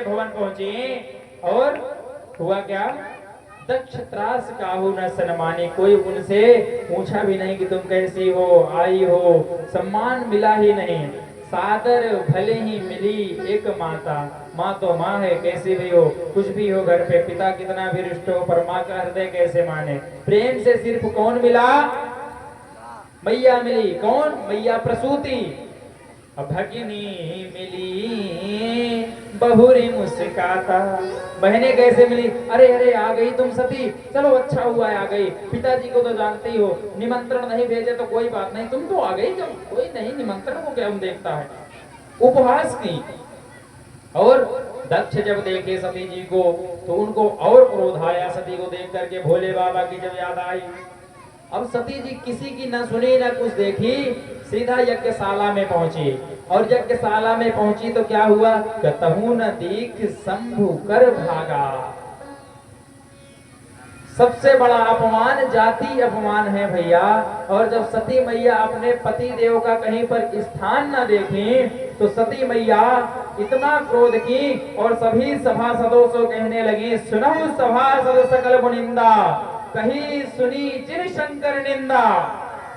के भवन पहुंची और हुआ क्या, दक्ष त्रास काहू न सन्मानी, कोई उनसे पूछा भी नहीं कि तुम कैसी हो, आई हो, सम्मान मिला ही नहीं। सादर भले ही मिली एक माता, माँ तो माँ है कैसी भी हो, कुछ भी हो घर पे, पिता कितना भी रुष्ट हो पर माँ का हृदय कैसे माने। प्रेम से सिर्फ कौन मिला, मैया मिली, कौन, मैया प्रसूति। भगिनी मिली बहुरी मुस्काता, बहने कैसे मिली, अरे अरे आ गई तुम सती, चलो अच्छा हुआ आ गई, पिताजी को तो जानते ही हो, निमंत्रण नहीं भेजे तो कोई बात नहीं, तुम तो आ गई, क्यों कोई नहीं, निमंत्रण को क्या हम देखता है, उपहास की। और दक्ष जब देखे सती जी को तो उनको और क्रोध आया, सती को देख करके भोले बाबा की जब याद आई। अब सती जी किसी की न सुनी न कुछ देखी, सीधा यज्ञशाला में पहुंची। और यज्ञशाला में पहुंची तो क्या हुआ, कतहु न दीख शंभु कर भागा। सबसे बड़ा अपमान जाति अपमान है भैया। और जब सती मैया अपने पति देव का कहीं पर स्थान न देखी तो सती मैया इतना क्रोध की और सभी सभासदों से कहने लगी, सुनहु सभासद सकल मुनिंदा, कही सुनी जिन शंकर निंदा,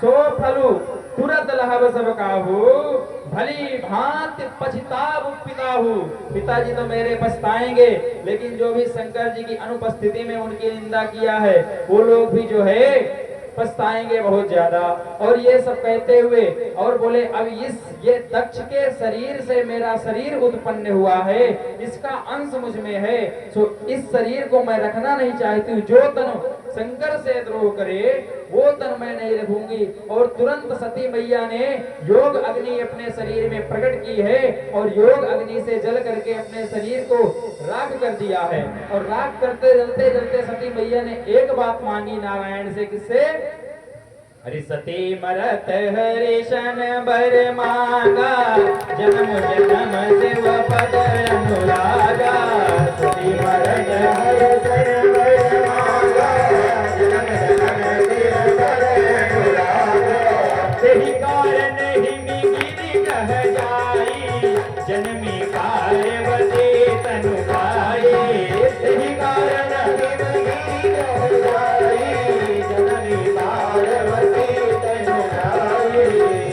सो फलु तुरंत लहब सब काहू, भली भांति पछताव पिताहू। पिताजी तो मेरे पछताएंगे, लेकिन जो भी शंकर जी की अनुपस्थिति में उनकी निंदा किया है वो लोग भी जो है पछताएंगे बहुत ज्यादा। और ये सब कहते हुए और बोले, अब ये दक्ष के शरीर से मेरा शरीर उत्पन्न हुआ है, इसका अंश मुझ में है, तो इस शरीर को मैं रखना नहीं चाहती हूँ। जो तन शंकर से द्रोह करे वो तन मैं नहीं रखूंगी। और तुरंत सती मैया ने योग अग्नि अपने शरीर में प्रकट की है और योग अग्नि से जल करके अपने शरीर को राख कर दिया है। और राख करते जलते जलते सती मैया ने एक बात मांगी नारायण से, किससे, हरि सती मरत हरिशन बर मांगा, जन्म जन्म शिव पद अनुरागा। सती मरत हरिशन बर मांगा, जन्म जन्म शिव पद अनुरागा। तेहि कारण हिमि गिरि कह जाई, जन्मी पार्वती तनु पाई। तेहि कारण हिमि गिरि कह जाई, जननी पार्वती तनु पाई।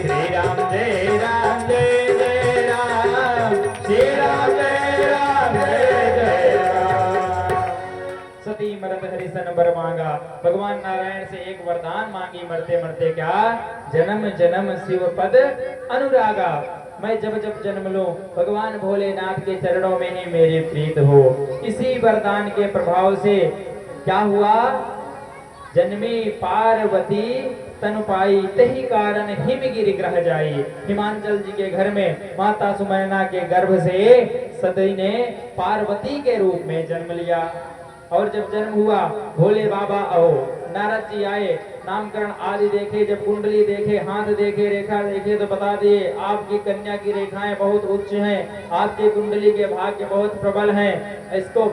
श्री राम जय राम जय जय राम, श्री राम जय राम जय जय राम। सती मरत हरिशन बर मांगा, भगवान नारायण से एक वरदान मांगी मरते मरते, क्या, जन्म जन्म शिव पद अनुरागा। मैं जब जब जन्म लूं भगवान भोलेनाथ के चरणों में ही मेरी प्रीत हो। इसी वरदान के प्रभाव से क्या हुआ, जन्मी पार्वती तनु पाई, तही कारण हिमगिरि ग्रह जाई। हिमांचल जी के घर में माता सुमैना के गर्भ से सती ने पार्वती के रूप में जन्म लिया। और जब जन्म हुआ भोले बाबा आओ, नारद जी आए, नामकरण आदि देखे, जब कुंडली देखे, हाथ देखे, रेखा देखे तो बता दिए आपकी कन्या की रेखाएं बहुत उच्च हैं, आपकी कुंडली के भाग्य बहुत प्रबल हैं, इसको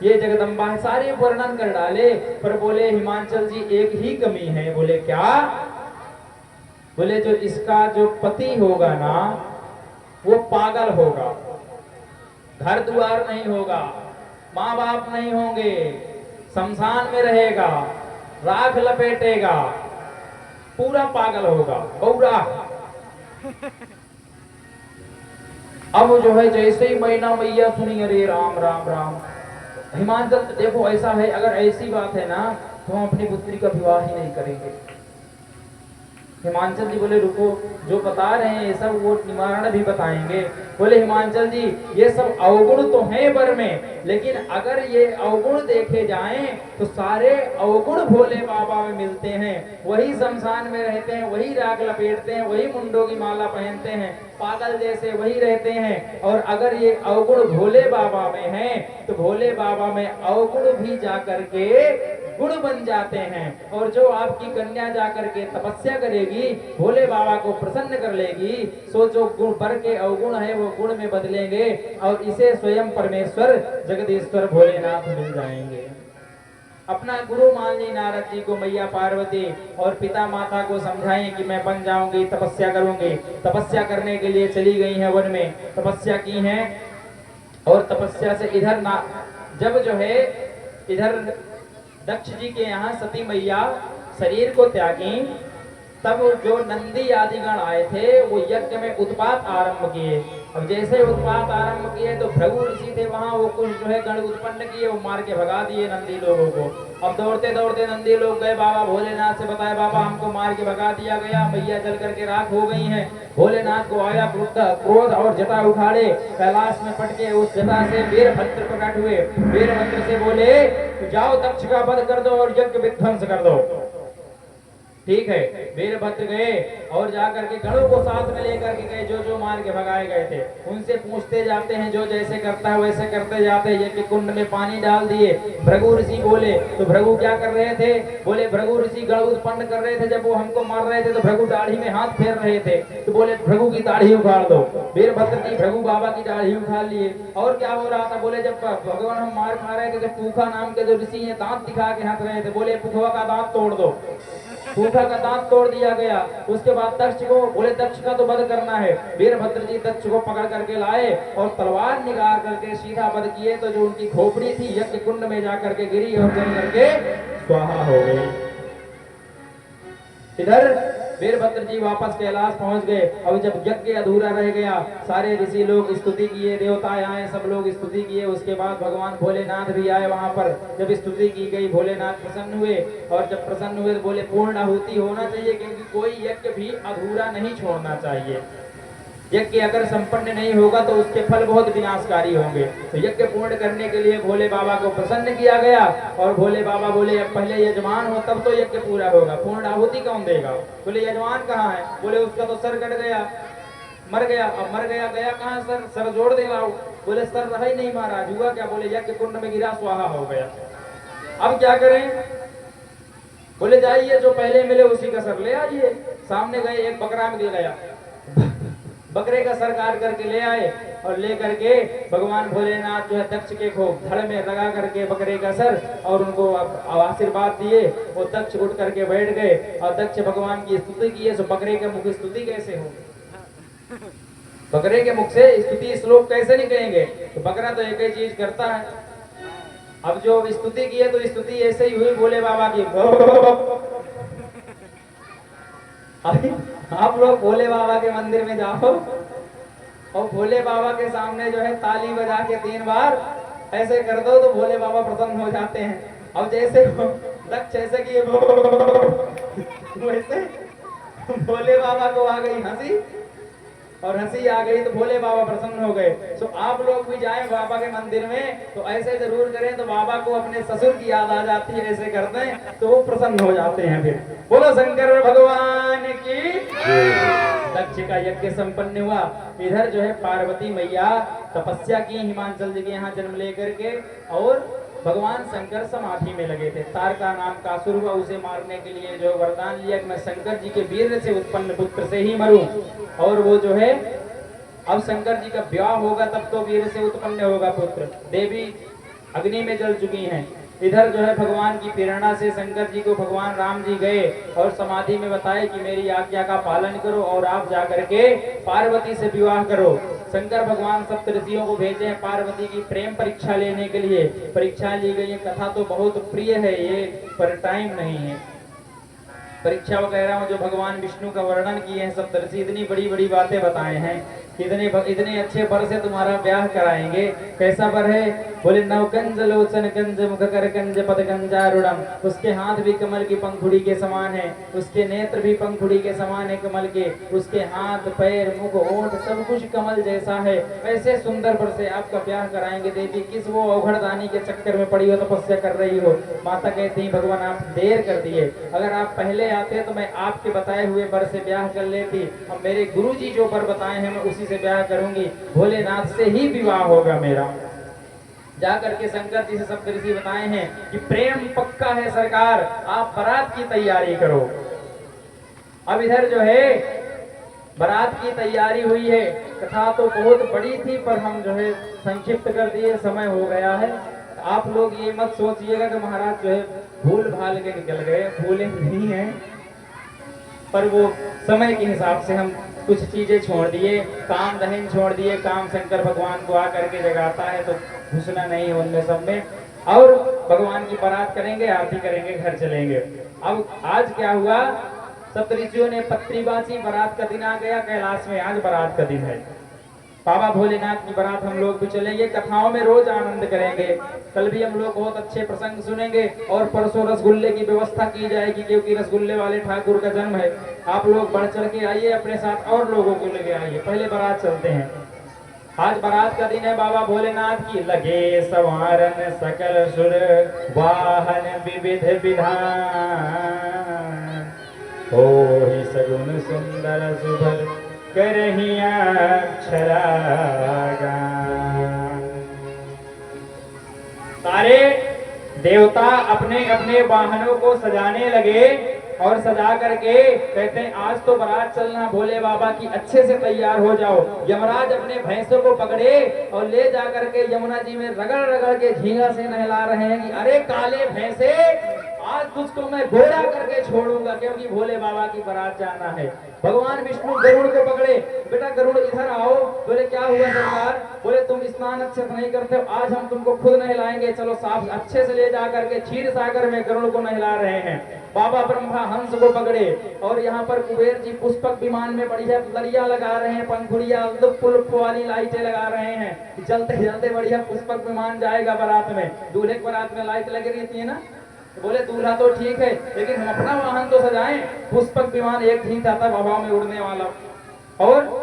ये जगदम्बा है, सारे वर्णन कर डाले। पर बोले हिमांचल जी एक ही कमी है। बोले क्या, बोले जो इसका जो पति होगा ना वो पागल होगा, घर द्वार नहीं होगा, माँ बाप नहीं होंगे, शमशान में रहेगा, राख लपेटेगा, पूरा पागल होगा, बौरा। अब जो है जैसे ही मैना मैया सुनी, अरे राम राम राम। हिमांचल देखो ऐसा है, अगर ऐसी बात है ना तो हम अपनी पुत्री का विवाह ही नहीं करेंगे। हिमांचल जी बोले रुको, जो बता रहे हैं ये सब वो निवारण भी बताएंगे। बोले हिमांचल जी ये सब अवगुण तो हैं वर में, लेकिन अगर ये अवगुण देखे जाएं तो सारे अवगुण भोले बाबा में मिलते हैं। वही शमशान में रहते हैं, वही राग लपेटते हैं, वही मुंडों की माला पहनते हैं, पागल जैसे वही रहते हैं। और अगर ये अवगुण भोले बाबा में है तो भोले बाबा में अवगुण भी जाकर के गुण बन जाते हैं। और जो आपकी कन्या जाकर के तपस्या करेगी, भोले बाबा को प्रसन्न कर लेगी, सो जो गुण पर के अवगुण है वो गुण में बदलेंगे और इसे स्वयं परमेश्वर जगदीश्वर भोलेनाथ मिल जाएंगे। अपना गुरु मान ली नारद जी को मैया पार्वती, और पिता माता को समझाएं कि मैं बन जाऊंगी, तपस्या करूंगी। तपस्या करने के लिए चली गई हैं वन में, तपस्या की है। और तपस्या से इधर ना, जब जो है इधर दक्ष जी के यहाँ सती मैया शरीर को त्यागी, तब जो नंदी आदि गण आए थे वो यज्ञ में उत्पात आरंभ किए। अब जैसे उत्पात आरंभ किए तो भृगु ऋषि थे वहां, वो कुछ जो है गण उत्पन्न किए, वो मार के भगा दिए नंदी लोगों को। अब दौड़ते दौड़ते नंदी लोग गए बाबा भोलेनाथ से, बताए बाबा हमको मार के भगा दिया गया, मैया जल करके राख हो गई हैं। भोलेनाथ को आया क्रोध और जटा उखाड़े, कैलाश में पटके उस जटा से वीरभद्र प्रकट हुए। वीरभद्र से बोले जाओ दक्ष का वध कर दो और यज्ञ विध्वंस कर दो। ठीक है, वीरभद्र गए और जाकर के गणों को साथ में लेकर के गए, जो जो मार के भगाए गए थे उनसे पूछते जाते हैं, जो जैसे करता है वैसे करते जाते हैं। यज्ञ कुंड में पानी डाल दिए। भृगु ऋषि बोले, तो भृगु क्या कर रहे थे? बोले भृगु ऋषि गण उत्पन्न कर रहे थे, जब वो हमको मार रहे थे तो भृगु दाढ़ी में हाथ फेर रहे थे, तो बोले भृगु की दाढ़ी उखाड़ दो। वीरभद्र की भृगु बाबा की दाढ़ी उखाड़ लिए। और क्या हो रहा था? बोले जब भगवान हम मार खा रहे थे तो पूखा नाम के जो ऋषि है दांत दिखा के हंस रहे थे, बोले पुखवा का दांत तोड़ दो। पूखा का दांत तोड़ दिया गया। उसके बाद दक्ष को बोले दक्ष का तो वध करना है। वीरभद्र जी दक्ष को पकड़ करके लाए और तलवार निकाल करके सीधा वध किए, तो जो उनकी खोपड़ी थी यज्ञ कुंड में जाकर के गिरी और जल करके स्वाहा हो गई। इधर वीरभद्र जी वापस कैलाश पहुंच गए। अब जब यज्ञ अधूरा रह गया, सारे ऋषि लोग स्तुति किए, देवताएं आए, सब लोग स्तुति किए। उसके बाद भगवान भोलेनाथ भी आए वहां पर। जब स्तुति की गई, भोलेनाथ प्रसन्न हुए, और जब प्रसन्न हुए तो बोले पूर्ण आहुति होना चाहिए, क्योंकि कोई यज्ञ भी अधूरा नहीं छोड़ना चाहिए। यज्ञ अगर संपन्न नहीं होगा तो उसके फल बहुत विनाशकारी होंगे। तो यज्ञ पूर्ण करने के लिए भोले बाबा को प्रसन्न किया गया, और भोले बाबा बोले अब पहले यजमान हो तब तो यज्ञ पूरा होगा, पूर्ण आहुति कौन देगा? बोले यजमान कहाँ है? बोले उसका तो सर कट गया, मर गया। अब मर गया, गया कहाँ? सर जोड़ दे लाओ। बोले सर रहा ही नहीं महाराज, हुआ क्या? बोले यज्ञ कुंड में गिरा, स्वाहा हो गया। अब क्या करें? बोले जाइए जो पहले मिले उसी का सर ले आइए। सामने गए, एक बकरा मिल गया, बकरे का सर काट करके ले आए, और ले करके भगवान भोलेनाथ जो है दक्ष के को धड़ में लगा करके बकरे का सर, और उनको आशीर्वाद दिए। वो दक्ष उठ करके बैठ गए और दक्ष भगवान की स्तुति की। तो बकरे के मुख स्तुति कैसे हो? बकरे के मुख से स्तुति श्लोक कैसे निकलेंगे? तो बकरा तो एक ही चीज करता है। अब जो स्तुति की है तो स्तुति ऐसे ही हुई भोले बाबा की। आप लोग भोले बाबा के मंदिर में जाओ और भोले बाबा के सामने जो है ताली बजा के 3 बार ऐसे कर दो तो भोले बाबा प्रसन्न हो जाते हैं। अब जैसे दक्ष ऐसे किए वैसे भोले बाबा को आ गई हंसी, और हंसी आ गई तो भोले बाबा प्रसन्न हो गए। तो आप लोग भी जाएं बाबा के मंदिर में तो ऐसे जरूर करें, तो बाबा को अपने ससुर की याद आ जाती है, ऐसे करते हैं तो वो प्रसन्न हो जाते हैं। फिर बोलो शंकर भगवान की। दक्ष का यज्ञ संपन्न हुआ। इधर जो है पार्वती मैया तपस्या की हिमाचल जी के यहाँ जन्म लेकर के, और भगवान शंकर समाधि में लगे थे। तारका नाम का असुर हुआ, उसे मारने के लिए जो वरदान लिया कि मैं शंकर जी के वीर से उत्पन्न पुत्र से ही मरूं, और वो जो है अब शंकर जी का ब्याह होगा तब तो वीर से उत्पन्न होगा पुत्र। देवी अग्नि में जल चुकी हैं। इधर जो है भगवान की प्रेरणा से शंकर जी को भगवान राम जी गए और समाधि में बताए कि मेरी आज्ञा का पालन करो और आप जाकर के पार्वती से विवाह करो। शंकर भगवान सप्तऋषियों को भेजे हैं पार्वती की प्रेम परीक्षा लेने के लिए। परीक्षा ली गई। ये कथा तो बहुत प्रिय है ये, पर टाइम नहीं है। परीक्षा वगैरह जो भगवान विष्णु का वर्णन किए हैं सप्तऋषि, इतनी बड़ी बड़ी बातें बताए हैं। इतने अच्छे वर से तुम्हारा ब्याह कराएंगे। कैसा वर है? बोले नवकंज लोचन कंज मुख कर कंज पद कंजारुणम। उसके हाथ भी कमल की पंखुड़ी के समान है, उसके नेत्र भी पंखुड़ी के समान है कमल के, उसके हाथ पैर मुख ओठ सब कुछ कमल जैसा है। ऐसे सुंदर वर से आपका ब्याह कराएंगे। देवी किस वो अवघड़दानी के चक्कर में पड़ी हो, तपस्या कर रही हो। माता कहती भगवान आप देर कर दिए, अगर आप पहले आते तो मैं आपके बताए हुए वर से ब्याह कर लेती। अब मेरे गुरु जी जो वर बताए हैं मैं उसी से ब्याह करूंगी, भोलेनाथ से ही विवाह होगा मेरा। जाकर के शंकर जी से सप्तऋषि बताए हैं कि प्रेम पक्का है सरकार, आप बारात की तैयारी करो। अब इधर जो है बारात की तैयारी हुई है। कथा तो बहुत बड़ी थी पर हम जो है संक्षिप्त कर दिए, समय हो गया है। आप लोग ये मत सोचिएगा कि महाराज जो है भूल भाल के निकल गए, भूले नहीं है, पर वो समय के हिसाब से हम कुछ चीजें छोड़ दिए, काम दहन छोड़ दिए, काम शंकर भगवान को आकर के जगाता है तो घुसना नहीं है उनमें सब में, और भगवान की बारात करेंगे, आरती करेंगे, घर चलेंगे। अब आज क्या हुआ, सप्तऋषियों ने पत्री बाची, बारात का दिन आ गया कैलाश में, आज बारात का दिन है। बाबा भोलेनाथ की बारात हम लोग भी चलेंगे, कथाओं में रोज आनंद करेंगे। कल भी हम लोग बहुत अच्छे प्रसंग सुनेंगे, और परसों रसगुल्ले की व्यवस्था की जाएगी, क्योंकि रसगुल्ले वाले ठाकुर का जन्म है। आप लोग बढ़ चढ़ के आइए, अपने साथ और लोगों को लेके आइए। पहले बारात चलते हैं। आज बारात का दिन है बाबा भोलेनाथ की। लगे संवारन सकल सुर वाहन विविध विधान, हो ही सगुन सुंदर सुभर करहिया अक्षरागान। सारे देवता अपने अपने वाहनों को सजाने लगे, और सजा करके कहते हैं आज तो बारात चलना भोले बाबा की, अच्छे से तैयार हो जाओ। यमराज अपने भैंसों को पकड़े और ले जा करके यमुना जी में रगड़ रगड़ के झींगा से नहला रहे हैं कि अरे काले भैंसे, आज तुझको मैं घोड़ा करके छोड़ूंगा, क्योंकि भोले बाबा की बारात जाना है। भगवान विष्णु गरुड़ को पकड़े, बेटा गरुड़ इधर आओ। बोले क्या हुआ सरकार? बोले तुम स्नान अच्छे से नहीं करते हो, आज हम तुमको खुद नहलाएंगे, चलो साफ अच्छे से ले जा करके क्षीर सागर में गरुड़ को नहला रहे हैं। बाबा ब्रह्मा हंस को पकड़े, और यहाँ पर कुबेर जी पुष्पक विमान में बढ़िया लड़िया लगा रहे हैं, पंखुड़िया लुप वाली लाइटें लगा रहे हैं। जलते जलते बढ़िया पुष्पक विमान जाएगा बारात में। दूल्हे की बारात में लाइट लगी रहती है ना, तो बोले दूल्हा तो ठीक है, लेकिन हम अपना वाहन तो सजाएं। पुष्पक विमान एक ही था हवा में उड़ने वाला, और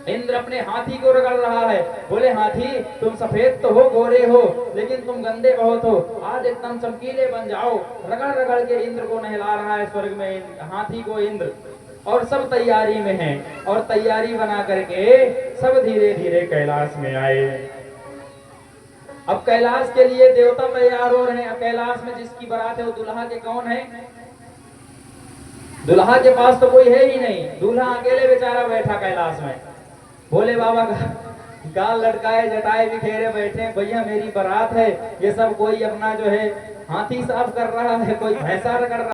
इंद्र अपने हाथी को रगड़ रहा है। बोले हाथी तुम सफेद तो हो, गोरे हो, लेकिन तुम गंदे बहुत हो, आज एकदम चमकीले बन जाओ। रगड़ रगड़ के इंद्र को नहला रहा है स्वर्ग में हाथी को इंद्र, और सब तैयारी में हैं। और तैयारी बना करके सब धीरे धीरे कैलाश में आए। अब कैलाश के लिए देवता तैयार हो रहे हैं। कैलाश में जिसकी बारात है वो दूल्हा के कौन है? दूल्हा के पास तो कोई है ही नहीं, दूल्हा अकेले बेचारा बैठा कैलाश में। भोले बाबा का गाल लटकाए, जटाए बिखेरे बैठे, भैया मेरी बारात है। ये सब कोई अपना जो है हाथी साफ कर रहा है, कोई भैंसा रगड़ रहा है।